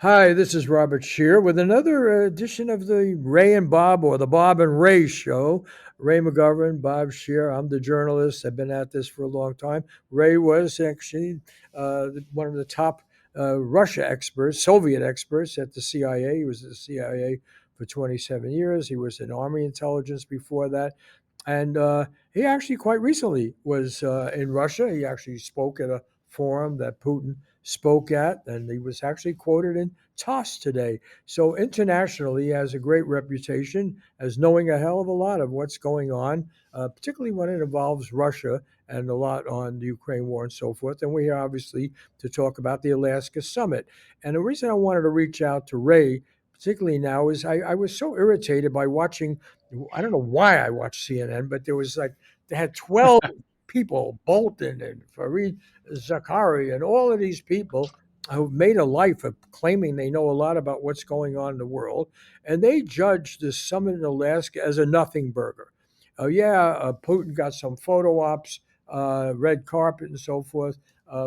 Hi, this is Robert Shear with another edition of the Ray and Bob, or the Bob and Ray Show. Ray McGovern, Bob Shear. I'm the journalist. I've been at this for a long time. Ray was actually one of the top Russia experts, Soviet experts at the CIA. He was at the CIA for 27 years. He was in Army intelligence before that. And he actually quite recently was in Russia. He actually spoke at a forum that Putin spoke at, and he was actually quoted in TOS today. So internationally, he has a great reputation as knowing a hell of a lot of what's going on, particularly when it involves Russia and a lot on the Ukraine war and so forth. And we're here, obviously, to talk about the Alaska summit. And the reason I wanted to reach out to Ray, particularly now, is I was so irritated by watching. I don't know why I watched CNN, but there was like they had 12 people, Bolton and Fareed Zakaria, and all of these people who've made a life of claiming they know a lot about what's going on in the world, and they judged this summit in Alaska as a nothing burger. Putin got some photo ops, red carpet, and so forth,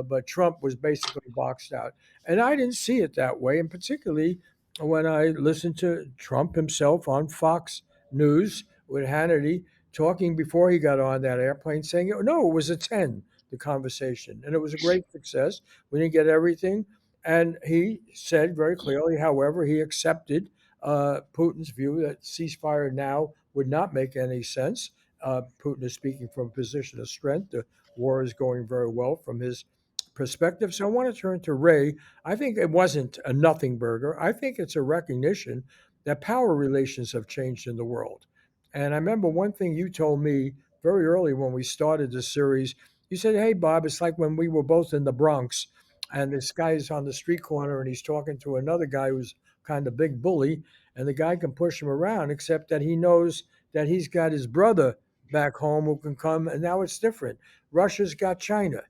but Trump was basically boxed out. And I didn't see it that way, and particularly when I listened to Trump himself on Fox News with Hannity talking before he got on that airplane saying, no, it was a 10, the conversation. And it was a great success. We didn't get everything. And he said very clearly, however, he accepted Putin's view that ceasefire now would not make any sense. Putin is speaking from a position of strength. The war is going very well from his perspective. So I want to turn to Ray. I think it wasn't a nothing burger. I think it's a recognition that power relations have changed in the world. And I remember one thing you told me very early when we started this series. You said, "Hey, Bob, it's like when we were both in the Bronx, and this guy's on the street corner and he's talking to another guy who's kind of big bully, and the guy can push him around, except that he knows that he's got his brother back home who can come, and now it's different. Russia's got China.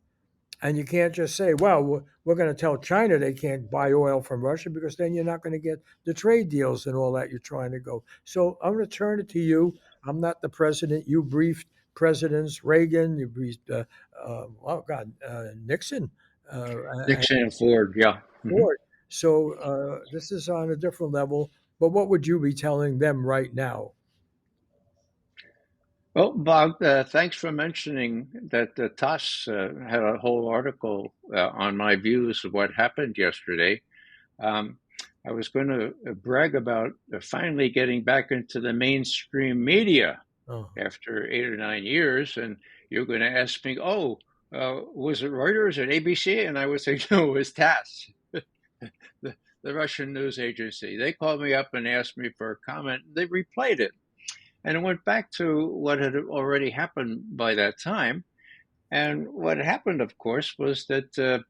And you can't just say, well, we're going to tell China they can't buy oil from Russia because then you're not going to get the trade deals and all that you're trying to go. So I'm going to turn it to you. I'm not the president. You briefed presidents Reagan, you briefed, Nixon, and Nixon and Ford, yeah. Hmm. Ford. So this is on a different level. But what would you be telling them right now? Well, Bob, thanks for mentioning that TASS had a whole article on my views of what happened yesterday. Um, I was going to brag about finally getting back into the mainstream media Oh, after 8 or 9 years, and you're going to ask me, "Oh, was it Reuters or ABC?" And I would say, "No, it was TASS, the Russian news agency." They called me up and asked me for a comment. They replayed it. And it went back to what had already happened by that time. And what happened, of course, was that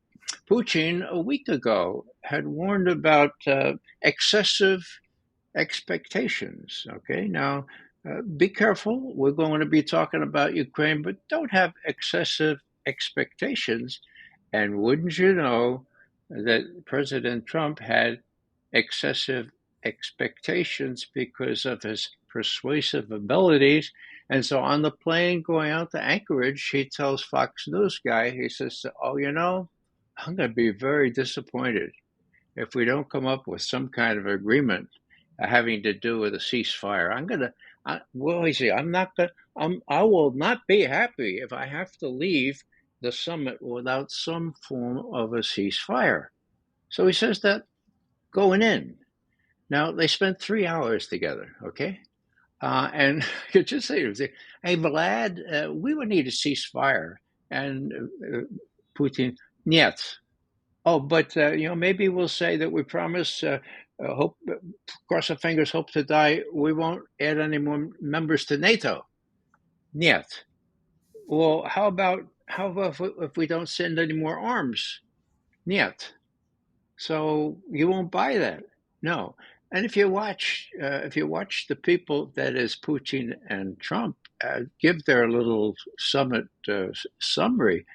Putin, a week ago, had warned about excessive expectations. Okay, now be careful. We're going to be talking about Ukraine, but don't have excessive expectations. And wouldn't you know that President Trump had excessive expectations because of his persuasive abilities? And so on the plane going out to Anchorage, he tells Fox News guy, he says, "Oh, I'm going to be very disappointed if we don't come up with some kind of agreement having to do with a ceasefire. Well, he said, I will not be happy if I have to leave the summit without some form of a ceasefire." So he says that going in. Now, they spent 3 hours together, okay? And I could just say, "Hey, Vlad, we would need a ceasefire." And Putin, "Niet." "Oh, but maybe we'll say that we promise, hope, cross our fingers, hope to die. We won't add any more members to NATO." "Niet." "Well, how about if we don't send any more arms?" "Niet." So you won't buy that? No. And if you watch the people, that is Putin and Trump, give their little summit summary,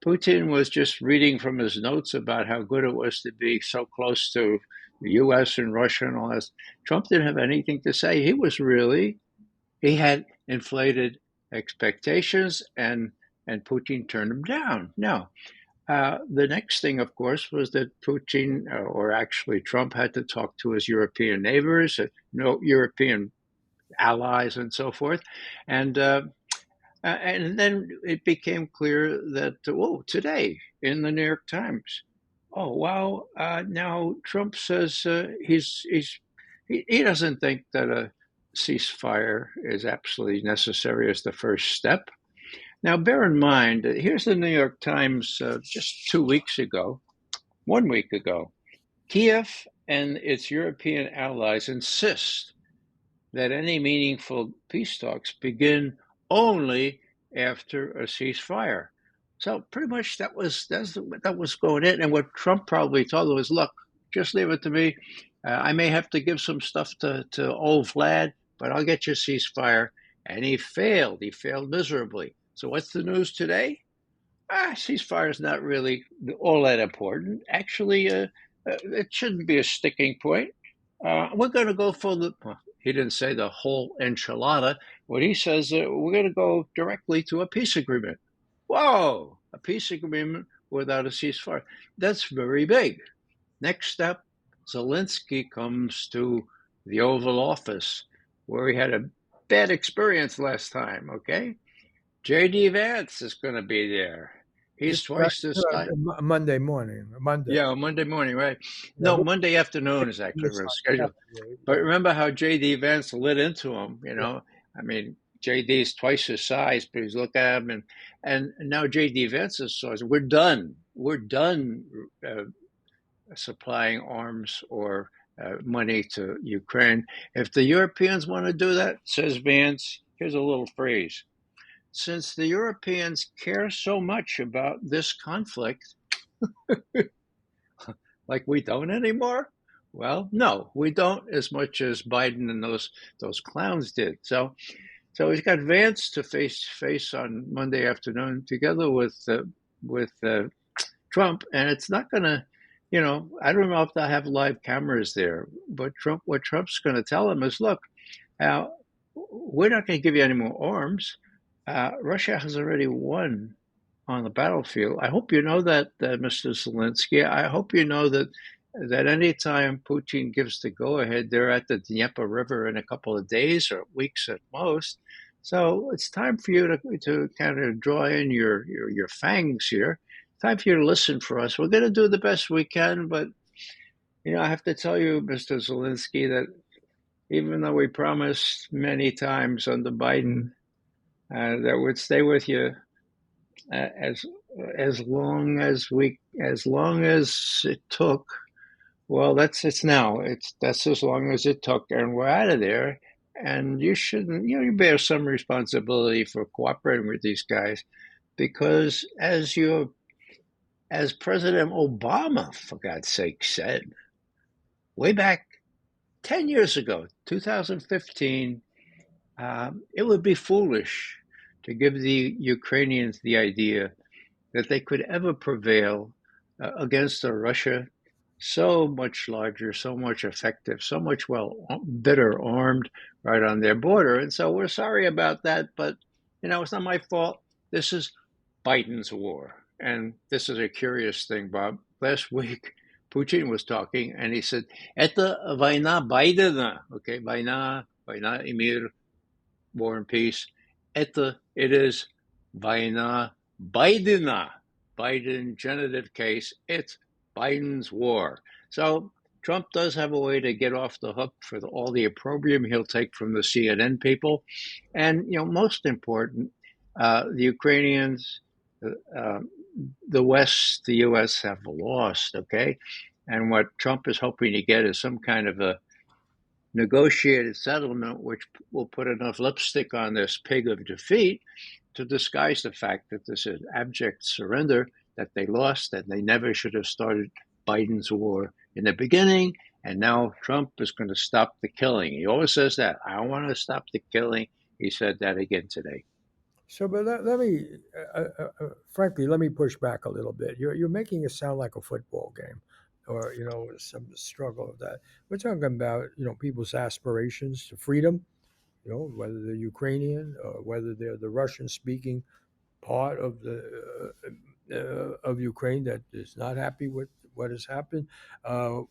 Putin was just reading from his notes about how good it was to be so close to the U.S. and Russia and all that. Trump didn't have anything to say. He had inflated expectations, and Putin turned them down. Now, The next thing, of course, was that Putin, or actually Trump, had to talk to his European neighbors, no European allies, and so forth, and then it became clear that today in the New York Times, oh wow, now Trump says he doesn't think that a ceasefire is absolutely necessary as the first step. Now, bear in mind, here's the New York Times just 2 weeks ago, 1 week ago. Kiev and its European allies insist that any meaningful peace talks begin only after a ceasefire. So pretty much that was going in. And what Trump probably told them was, look, just leave it to me. I may have to give some stuff to old Vlad, but I'll get you a ceasefire. And he failed. He failed miserably. So what's the news today? Ceasefire is not really all that important. Actually, it shouldn't be a sticking point. We're going to go for well, he didn't say the whole enchilada. What he says, we're going to go directly to a peace agreement. Whoa, a peace agreement without a ceasefire. That's very big. Next step, Zelenskyy comes to the Oval Office, where he had a bad experience last time, okay? J.D. Vance is going to be there. He's This twice this size. Monday morning, Monday. Yeah, Monday morning, right? Yeah, No, who Monday afternoon is actually this we're on scheduled. Saturday? But Yeah, remember how J.D. Vance lit into him, you yeah. know? I mean, J.D. is twice his size, but he's look at him, and now J.D. Vance is size. We're done. We're done supplying arms or money to Ukraine. If the Europeans want to do that, says Vance, here's a little phrase. Since the Europeans care so much about this conflict, like we don't anymore? Well, no, we don't as much as Biden and those clowns did. So he's got Vance to face on Monday afternoon together with Trump, and it's not going to, I don't know if they'll have live cameras there, but what Trump's going to tell him is, look, now we're not going to give you any more arms. Russia has already won on the battlefield. I hope you know that, Mr. Zelensky. I hope you know that any time Putin gives the go-ahead, they're at the Dnieper River in a couple of days or weeks at most. So it's time for you to kind of draw in your fangs here. Time for you to listen for us. We're going to do the best we can, but I have to tell you, Mr. Zelensky, that even though we promised many times under Biden that we'd stay with you as as long as it took. Well, it's now. That's as long as it took, and we're out of there. And you shouldn't. You bear some responsibility for cooperating with these guys, because as President Obama, for God's sake, said way back 10 years ago, 2015, it would be foolish to give the Ukrainians the idea that they could ever prevail against a Russia so much larger, so much effective, so much better armed right on their border. And so we're sorry about that, but it's not my fault. This is Biden's war. And this is a curious thing, Bob. Last week, Putin was talking and he said, "Это война Байдена." Okay, война и мир, war and peace. It is война Байдена. Biden, genitive case, it's Biden's war. So Trump does have a way to get off the hook for all the opprobrium he'll take from the CNN people. And, most important, the Ukrainians, uh, the West, the U.S. have lost, okay? And what Trump is hoping to get is some kind of a negotiated settlement which will put enough lipstick on this pig of defeat to disguise the fact that this is abject surrender, that they lost, that they never should have started Biden's war in the beginning, and now Trump is going to stop the killing. He always says that. I want to stop the killing. He said that again today. So, but let me, frankly, let me push back a little bit. You're making it sound like a football game, or some struggle of that. We're talking about people's aspirations to freedom. Whether they're Ukrainian or whether they're the Russian-speaking part of the of Ukraine that is not happy with what has happened. Uh,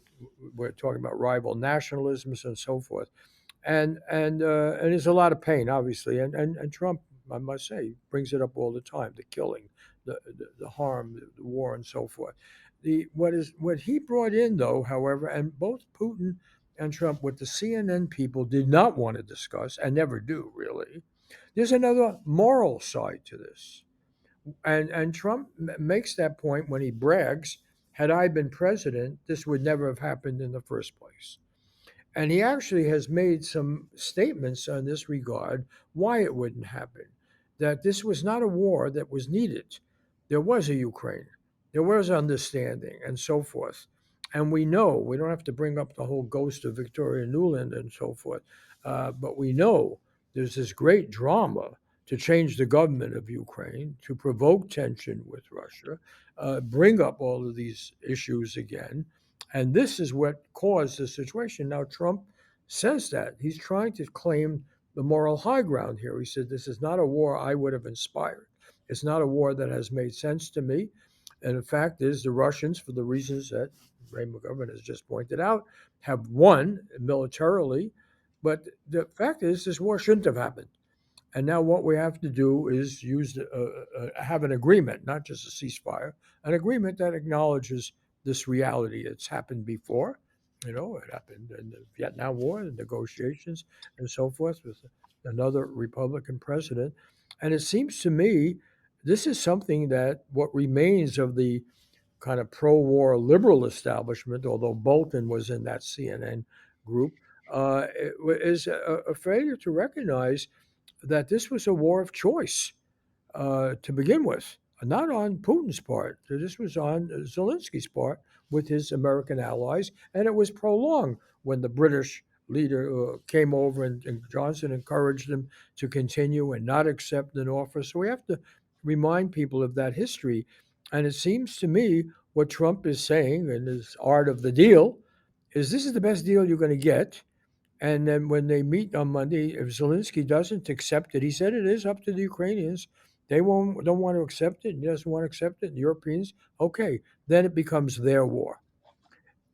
we're talking about rival nationalisms and so forth, and there's a lot of pain, obviously, and Trump, I must say, brings it up all the time: the killing, the harm, the war, and so forth. What he brought in, though, however, and both Putin and Trump, what the CNN people did not want to discuss, and never do really, there's another moral side to this, and Trump makes that point when he brags, "Had I been president, this would never have happened in the first place." And he actually has made some statements on this regard why it wouldn't happen. That this was not a war that was needed. There was a Ukraine, there was understanding, and so forth. And we know, we don't have to bring up the whole ghost of Victoria Nuland and so forth, but we know there's this great drama to change the government of Ukraine, to provoke tension with Russia, bring up all of these issues again, and this is what caused the situation. Now, Trump says that. He's trying to claim the moral high ground here. He said, "This is not a war I would have inspired. It's not a war that has made sense to me." And the fact is, the Russians, for the reasons that Ray McGovern has just pointed out, have won militarily. But the fact is, this war shouldn't have happened. And now what we have to do is have an agreement, not just a ceasefire, an agreement that acknowledges this reality. It's happened before. It happened in the Vietnam War, the negotiations, and so forth with another Republican president. And it seems to me this is something that what remains of the kind of pro-war liberal establishment, although Bolton was in that CNN group, is a failure to recognize that this was a war of choice to begin with, not on Putin's part. This was on Zelensky's part with his American allies, and it was prolonged when the British leader came over and Johnson encouraged him to continue and not accept an offer. So we have to remind people of that history. And it seems to me what Trump is saying in his art of the deal is this is the best deal you're going to get. And then when they meet on Monday, if Zelensky doesn't accept it, he said it is up to the Ukrainians. They don't want to accept it. And he doesn't want to accept it. The Europeans, okay, then it becomes their war.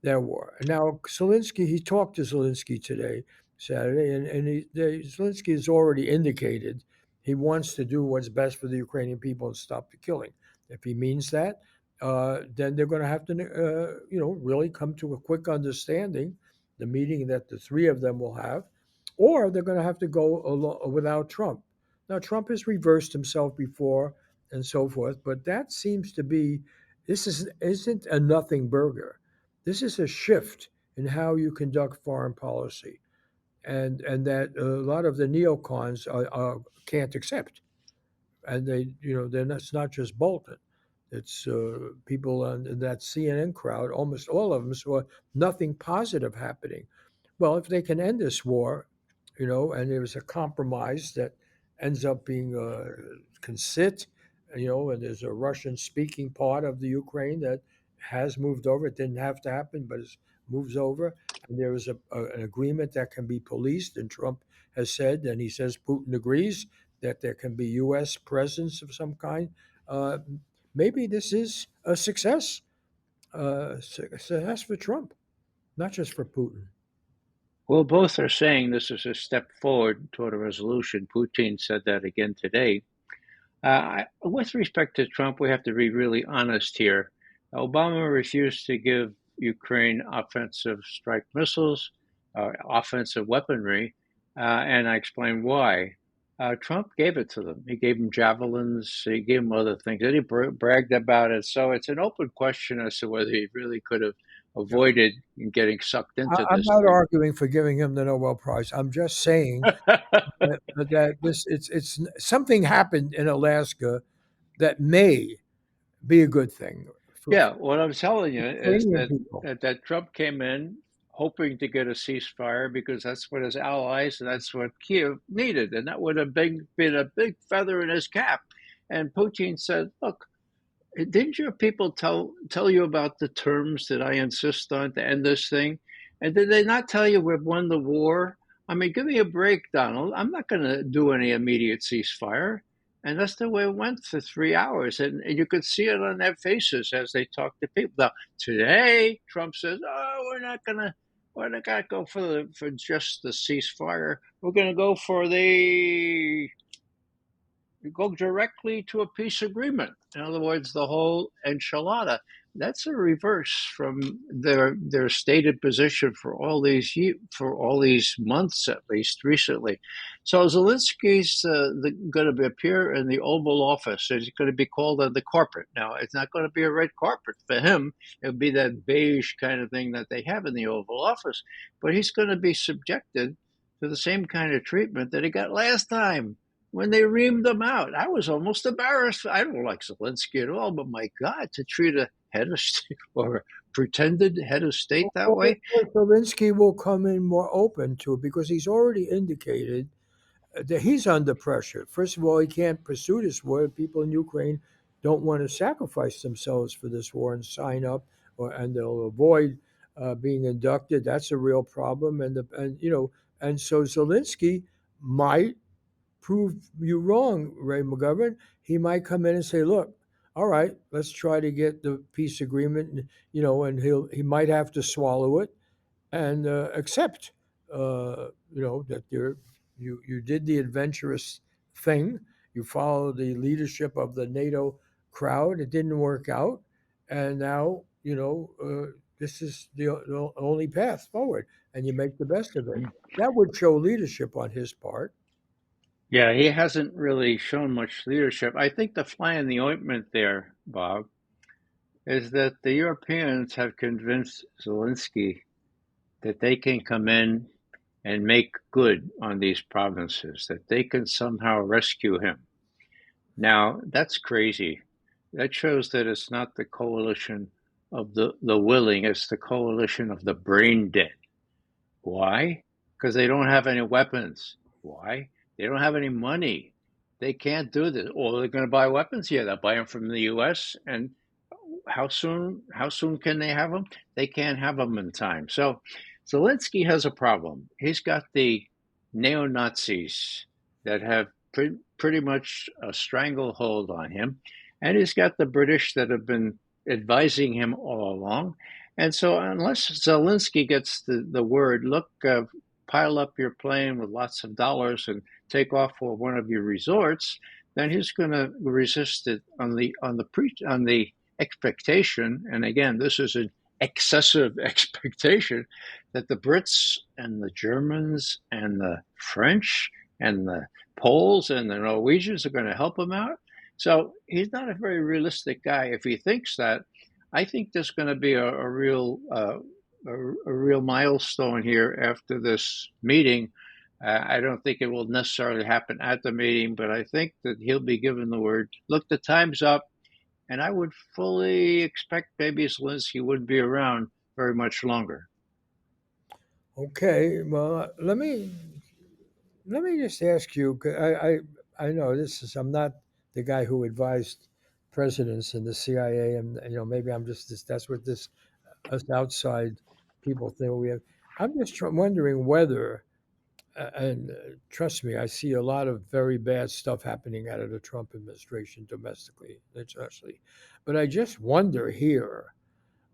Their war. And now Zelensky, he talked to Zelensky today, Saturday, and Zelensky has already indicated he wants to do what's best for the Ukrainian people and stop the killing. If he means that, then they're going to have to, really come to a quick understanding, the meeting that the three of them will have, or they're going to have to go without Trump. Now, Trump has reversed himself before and so forth, but that seems to be isn't a nothing burger. This is a shift in how you conduct foreign policy, and that a lot of the neocons can't accept. And it's not just Bolton. It's people in that CNN crowd. Almost all of them saw nothing positive happening. Well, if they can end this war, and there's a compromise that ends up being consit, and there's a Russian-speaking part of the Ukraine that has moved over. It didn't have to happen, but it moves over, and there is an agreement that can be policed. And Trump has said, and he says Putin agrees that there can be U.S. presence of some kind. Uh, Maybe this is a success for Trump, not just for Putin. Well, both are saying this is a step forward toward a resolution. Putin said that again today. With respect to Trump, we have to be really honest here. Obama refused to give Ukraine offensive strike missiles, offensive weaponry, and I explained why. Trump gave it to them. He gave them javelins. He gave them other things. And he bragged about it. So it's an open question as to whether he really could have Yeah. avoided getting sucked into I'm this not thing. arguing for giving him the Nobel Prize. I'm just saying that it's something happened in Alaska that may be a good thing for Yeah, what I'm telling you is Ukrainian that, people. that Trump came in hoping to get a ceasefire because that's what his allies and that's what Kiev needed, and that would have been a big feather in his cap. And Putin said, "Look, didn't your people tell you about the terms that I insist on to end this thing? And did they not tell you we've won the war? I mean, give me a break, Donald. I'm not going to do any immediate ceasefire." And that's the way it went for 3 hours. And you could see it on their faces as they talk to people. Now, today, Trump says, oh, we're not gonna go for just the ceasefire. We're gonna go directly to a peace agreement. In other words, the whole enchilada. That's a reverse from their stated position for all these months, at least recently. So Zelensky's going to appear in the Oval Office. It's going to be called the carpet. Now, it's not going to be a red carpet for him. It'll be that beige kind of thing that they have in the Oval Office. But he's going to be subjected to the same kind of treatment that he got last time when they reamed him out. I was almost embarrassed. I don't like Zelensky at all, but my God, to treat a head of state or a pretended head of state that Well, way. Zelensky will come in more open to it because he's already indicated that he's under pressure. First of all, he can't pursue this war. People in Ukraine don't want to sacrifice themselves for this war and sign up, and they'll avoid being inducted. That's a real problem. And so Zelensky might prove you wrong, Ray McGovern. He might come in and say, "Look, all right, let's try to get the peace agreement." And he might have to swallow it and accept, that you did the adventurous thing. You followed the leadership of the NATO crowd. It didn't work out, and now this is the only path forward, and you make the best of it. That would show leadership on his part. Yeah, he hasn't really shown much leadership. I think the fly in the ointment there, Bob, is that the Europeans have convinced Zelensky that they can come in and make good on these provinces, that they can somehow rescue him. Now, that's crazy. That shows that it's not the coalition of the willing, it's the coalition of the brain dead. Why? Because they don't have any weapons. Why? They don't have any money. They can't do this. Or they're going to buy weapons. Yeah, they'll buy them from the U.S. And how soon? How soon can they have them? They can't have them in time. So Zelensky has a problem. He's got the neo Nazis that have pretty much a stranglehold on him, and he's got the British that have been advising him all along. And so, unless Zelensky gets the word, look, pile up your plane with lots of dollars and take off for one of your resorts, then he's going to resist it on the expectation. And again, this is an excessive expectation that the Brits and the Germans and the French and the Poles and the Norwegians are going to help him out. So he's not a very realistic guy. If he thinks that, I think there's going to be a real milestone here after this meeting. I don't think it will necessarily happen at the meeting, but I think that he'll be given the word. Look, the time's up, and I would fully expect maybe Zelensky wouldn't be around very much longer. Okay, well, let me just ask you. 'Cause I know this is I'm not the guy who advised presidents in the CIA, and maybe I'm just this. That's what this us outside people think we have. I'm just wondering whether, and trust me, I see a lot of very bad stuff happening out of the Trump administration domestically, internationally, but I just wonder here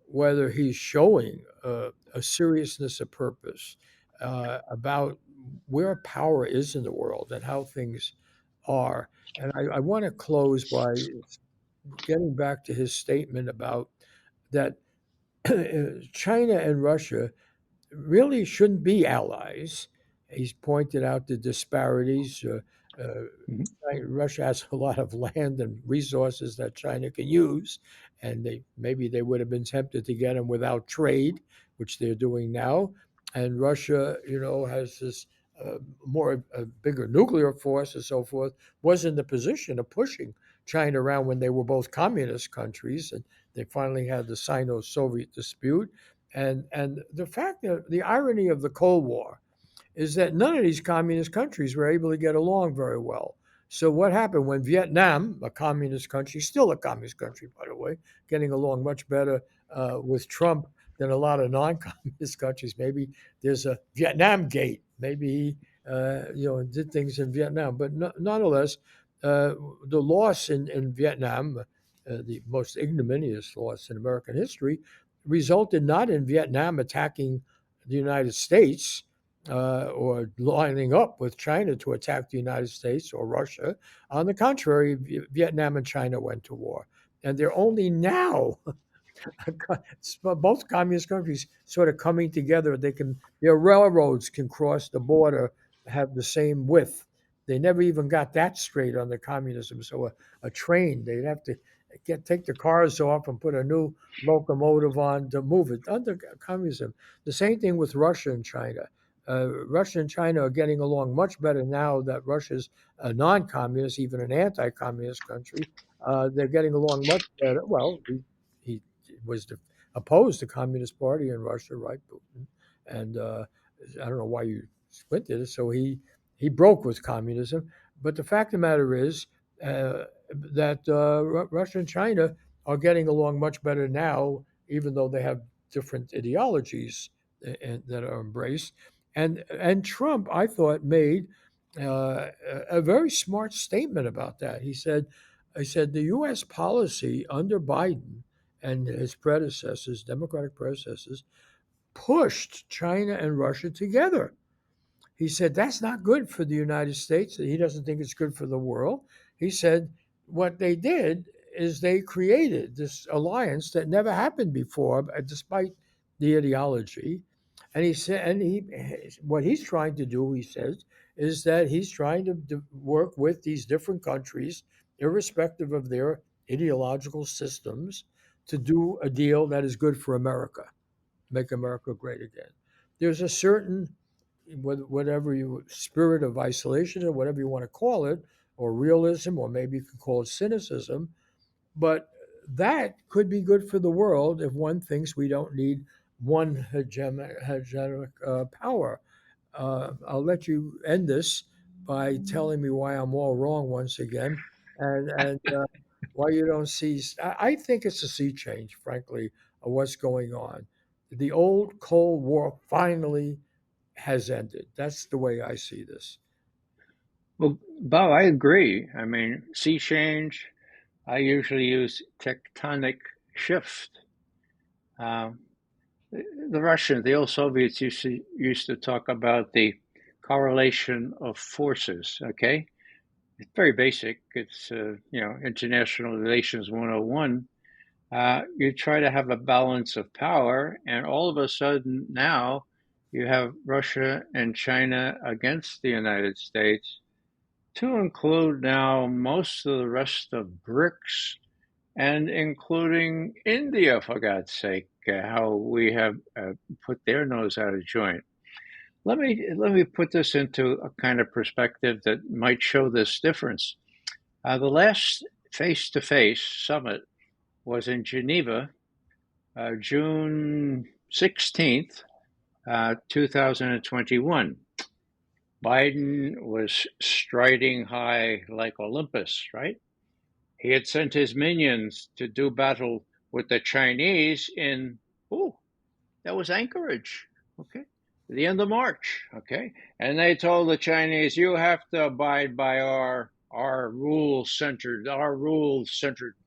whether he's showing a seriousness of purpose about where power is in the world and how things are. And I want to close by getting back to his statement about that China and Russia really shouldn't be allies. He's pointed out the disparities. Uh, Mhm. Russia has a lot of land and resources that China can use, and maybe they would have been tempted to get them without trade, which they're doing now. And Russia, has this a bigger nuclear force and so forth, was in the position of pushing China around when they were both communist countries, and they finally had the Sino-Soviet dispute. And the fact that the irony of the Cold War is that none of these communist countries were able to get along very well. So what happened when Vietnam, a communist country, still a communist country, by the way, getting along much better with Trump than a lot of non-communist countries? Maybe there's a Vietnam gate. Maybe he, did things in Vietnam. But nonetheless, uh, the loss in Vietnam, the most ignominious loss in American history, resulted not in Vietnam attacking the United States or lining up with China to attack the United States or Russia. On the contrary, Vietnam and China went to war. And they're only now both communist countries sort of coming together. Their railroads can cross the border, have the same width. They never even got that straight under communism. So a train, they'd have to take the cars off and put a new locomotive on to move it under communism. The same thing with Russia and China. Russia and China are getting along much better now that Russia's a non-communist, even an anti-communist country. They're getting along much better. Well, he was opposed the Communist Party in Russia, right, Putin, and I don't know why you squinted it. So he broke with communism. But the fact of the matter is that Russia and China are getting along much better now, even though they have different ideologies that are embraced. And Trump, I thought, made a very smart statement about that. He said the U.S. policy under Biden and his predecessors, Democratic predecessors, pushed China and Russia together. He said that's not good for the United States. He doesn't think it's good for the world. He said what they did is they created this alliance that never happened before, despite the ideology. And he said, what he's trying to do, he says, is that he's trying to work with these different countries, irrespective of their ideological systems, to do a deal that is good for America, make America great again. There's a certain whatever you spirit of isolation or whatever you want to call it, or realism, or maybe you could call it cynicism, but that could be good for the world if one thinks we don't need one hegemonic power. I'll let you end this by telling me why I'm all wrong once again, and why you don't see. I think it's a sea change, frankly, of what's going on. The old Cold War finally has ended. That's the way I see this. Well, Bob, I agree. I mean, sea change, I usually use tectonic shift. Um, the Russians, the old Soviets used to talk about the correlation of forces, okay? It's very basic. It's, international relations 101. You try to have a balance of power, and all of a sudden now you have Russia and China against the United States, to include now most of the rest of BRICS, and including India, for God's sake, how we have put their nose out of joint. Let me put this into a kind of perspective that might show this difference. The last face-to-face summit was in Geneva, June 16th, 2021. Biden was striding high like Olympus, right? He had sent his minions to do battle with the Chinese in, that was Anchorage, okay? The end of March, okay? And they told the Chinese, you have to abide by our rule-centered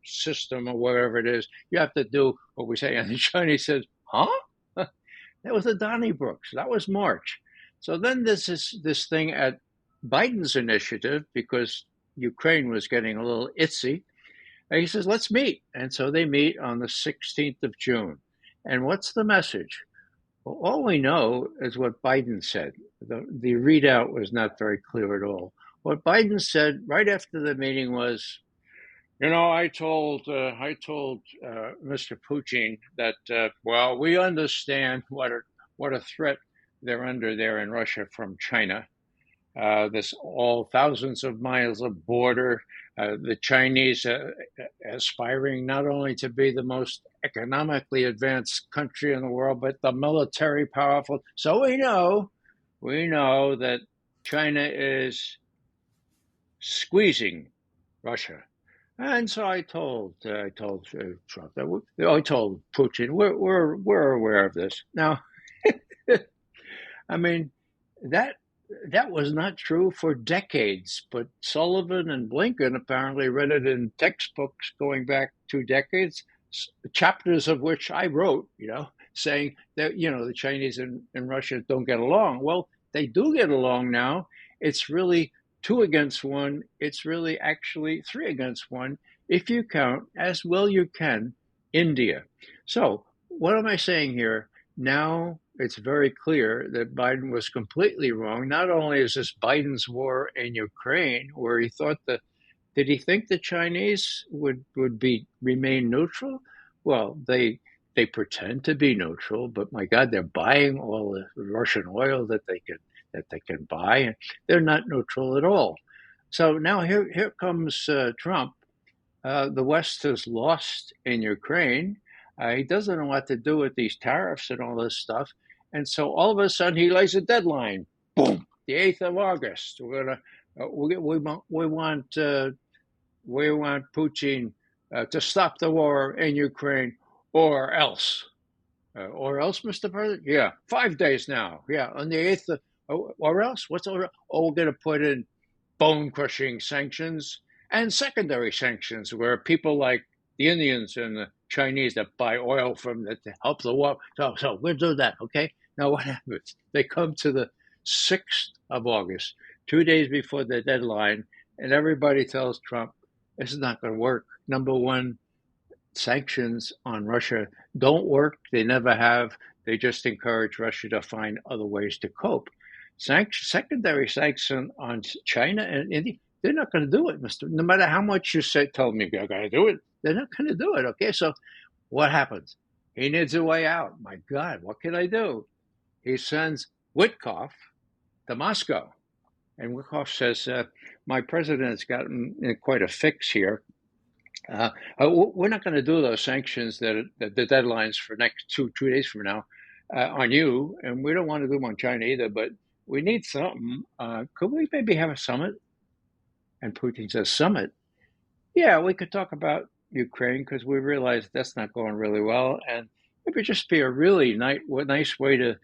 system, or whatever it is. You have to do what we say. And the Chinese says, huh? That was the Donnybrooks. That was March. So then this thing at Biden's initiative, because Ukraine was getting a little itsy. And he says, let's meet. And so they meet on the 16th of June. And what's the message? Well, all we know is what Biden said. The readout was not very clear at all. What Biden said right after the meeting was, I told Mr. Putin that, well, we understand what a threat they're under there in Russia from China. This all thousands of miles of border, the Chinese aspiring not only to be the most economically advanced country in the world, but the military powerful. So we know that China is squeezing Russia. And so I told Trump that I told Putin we're aware of this. Now, I mean that that was not true for decades, but Sullivan and Blinken apparently read it in textbooks going back 2 decades, chapters of which I wrote, saying that, the Chinese and Russia don't get along. Well, they do get along now. It's really two against one. It's really actually three against one, if you count, as well you can, India. So, what am I saying here? Now it's very clear that Biden was completely wrong. Not only is this Biden's war in Ukraine, where he thought that, did he think the Chinese would remain neutral? Well, they pretend to be neutral, but my God, they're buying all the Russian oil that they can buy, and they're not neutral at all. So now here comes Trump. The West has lost in Ukraine. He doesn't know what to do with these tariffs and all this stuff. And so all of a sudden he lays a deadline. Boom, the 8th of August. We're gonna we want Putin to stop the war in Ukraine, or else. Mr. President? Yeah, 5 days now. Yeah, on the 8th. Or else? What's over? Oh, we're going to put in bone crushing sanctions and secondary sanctions where people like the Indians and the Chinese that buy oil from that to help the war. So we'll do that, okay? Now what happens? They come to the 6th of August, 2 days before the deadline, and everybody tells Trump, this is not going to work. Number one, sanctions on Russia don't work. They never have. They just encourage Russia to find other ways to cope. Secondary sanction on China and India, they're not going to do it, Mister. No matter how much you tell me they're going to do it, they're not going to do it. Okay, so what happens? He needs a way out. My God, what can I do? He sends Witkoff to Moscow, and Witkoff says, "My president has gotten in quite a fix here. We're not going to do those sanctions that the deadlines for next two days from now on you, and we don't want to do them on China either. But we need something. Could we maybe have a summit?" And Putin says, "Summit? Yeah, we could talk about Ukraine because we realize that's not going really well, and it would just be a really nice way to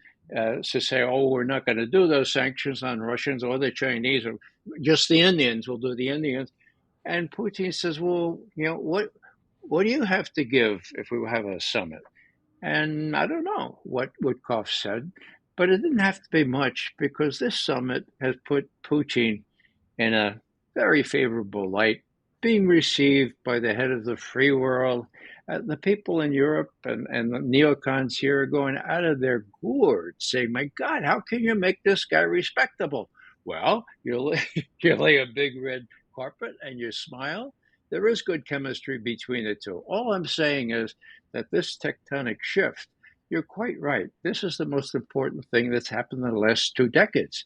say, oh, we're not going to do those sanctions on Russians or the Chinese, or just the Indians. We'll do the Indians." And Putin says, well, what do you have to give if we have a summit? And I don't know what Witkoff said, but it didn't have to be much because this summit has put Putin in a very favorable light, being received by the head of the free world. The people in Europe and the neocons here are going out of their gourds saying, my God, how can you make this guy respectable? Well, you lay a big red carpet and you smile. There is good chemistry between the two. All I'm saying is that this tectonic shift, you're quite right. This is the most important thing that's happened in the last 2 decades.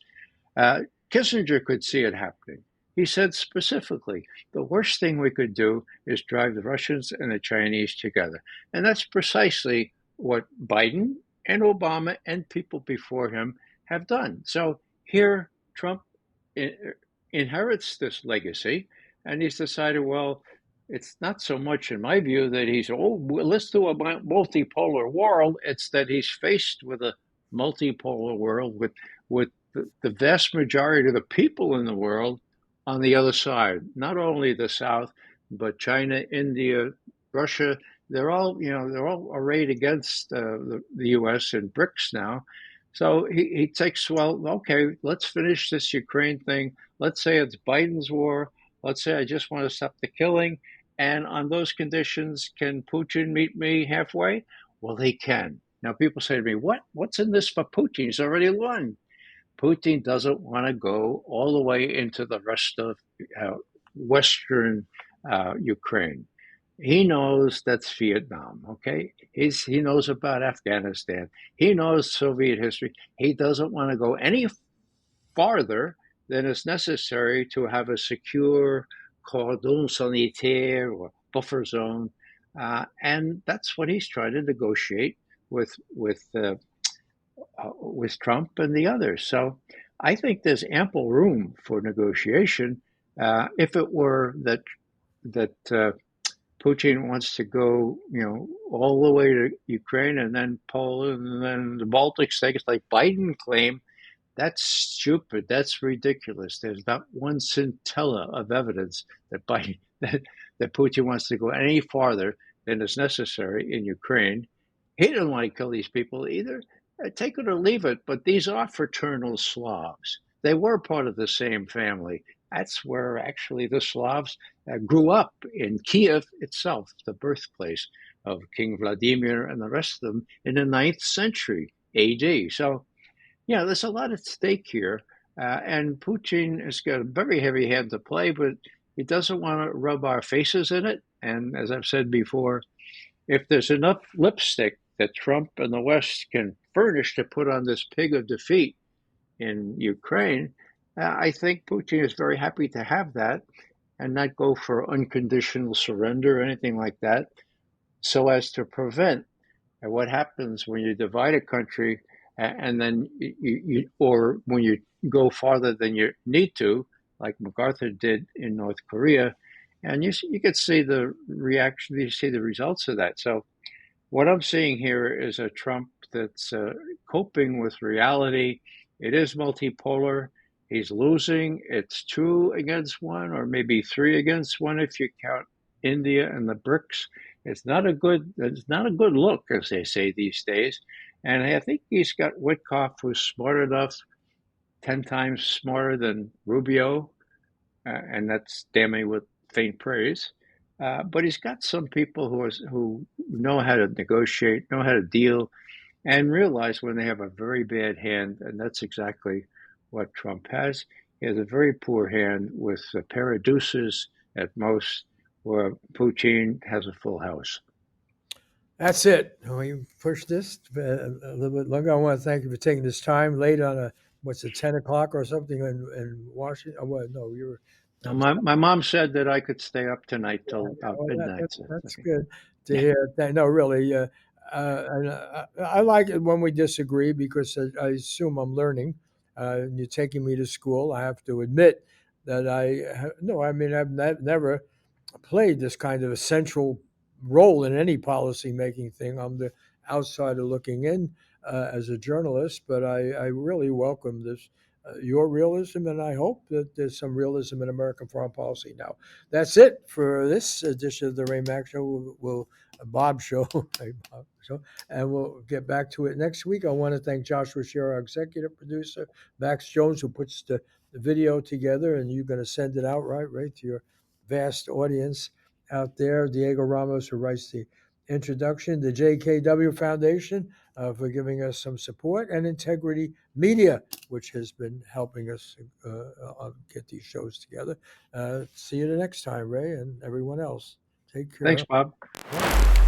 Kissinger could see it happening. He said specifically, the worst thing we could do is drive the Russians and the Chinese together. And that's precisely what Biden and Obama and people before him have done. So here, Trump inherits this legacy, and he's decided, well, it's not so much, in my view, that let's do a multipolar world. It's that he's faced with a multipolar world with the vast majority of the people in the world on the other side, not only the South, but China, India, Russia. They're all arrayed against the U.S. and BRICS now. So he takes, well, okay, let's finish this Ukraine thing. Let's say it's Biden's war. Let's say I just want to stop the killing. And on those conditions, can Putin meet me halfway? Well, he can. Now, people say to me, what's in this for Putin? He's already won. Putin doesn't want to go all the way into the rest of Western Ukraine. He knows that's Vietnam, okay? He knows about Afghanistan. He knows Soviet history. He doesn't want to go any farther than is necessary to have a secure cordon sanitaire or buffer zone. And that's what he's trying to negotiate with Trump and the others. So I think there's ample room for negotiation. If it were that Putin wants to go, all the way to Ukraine and then Poland and then the Baltic states, like Biden claimed, That's stupid. That's ridiculous. There's not one scintilla of evidence that that Putin wants to go any farther than is necessary in Ukraine. He didn't want to kill these people either. Take it or leave it, but these are fraternal Slavs. They were part of the same family. That's where actually the Slavs grew up in Kiev itself, the birthplace of King Vladimir and the rest of them in the 9th century AD. So yeah, there's a lot at stake here. And Putin has got a very heavy hand to play, but he doesn't want to rub our faces in it. And as I've said before, if there's enough lipstick that Trump and the West can furnish to put on this pig of defeat in Ukraine, I think Putin is very happy to have that and not go for unconditional surrender or anything like that, so as to prevent what happens when you divide a country and then or when you go farther than you need to, like MacArthur did in North Korea, and you could see the reaction, you see the results of that. So what I'm seeing here is a Trump that's coping with reality. It is multipolar. He's losing. It's 2 against 1, or maybe 3 against 1 if you count India and the BRICS. It's not a good look, as they say these days. And I think he's got Witkoff, who's smart enough, 10 times smarter than Rubio, and that's damning with faint praise. But he's got some people who know how to negotiate, know how to deal, and realize when they have a very bad hand, and that's exactly what Trump has. He has a very poor hand with a pair of deuces at most, where Putin has a full house. That's it. We pushed this a little bit longer. I want to thank you for taking this time late on what's it, 10 o'clock or something in Washington? Oh, well, no, you were. My mom said that I could stay up tonight Yeah, till yeah, about well, midnight. So, that's okay. good to Yeah. hear. No, really. And I like it when we disagree because I assume I'm learning. And you're taking me to school. I have to admit that no, I mean, I've never played this kind of a central role in any policy making thing. I'm the outsider looking in as a journalist, but I really welcome this. Your realism, and I hope that there's some realism in American foreign policy now. That's it for this edition of the Ray Mac Show. Bob Show, Bob Show, and we'll get back to it next week. I want to thank Joshua Scherer, our executive producer, Max Jones, who puts the video together, and you're going to send it out right to your vast audience out there. Diego Ramos, who writes the introduction, the JKW Foundation for giving us some support, and Integrity Media, which has been helping us get these shows together. See you the next time, Ray, and everyone else. Take care. Thanks, Bob. Yeah.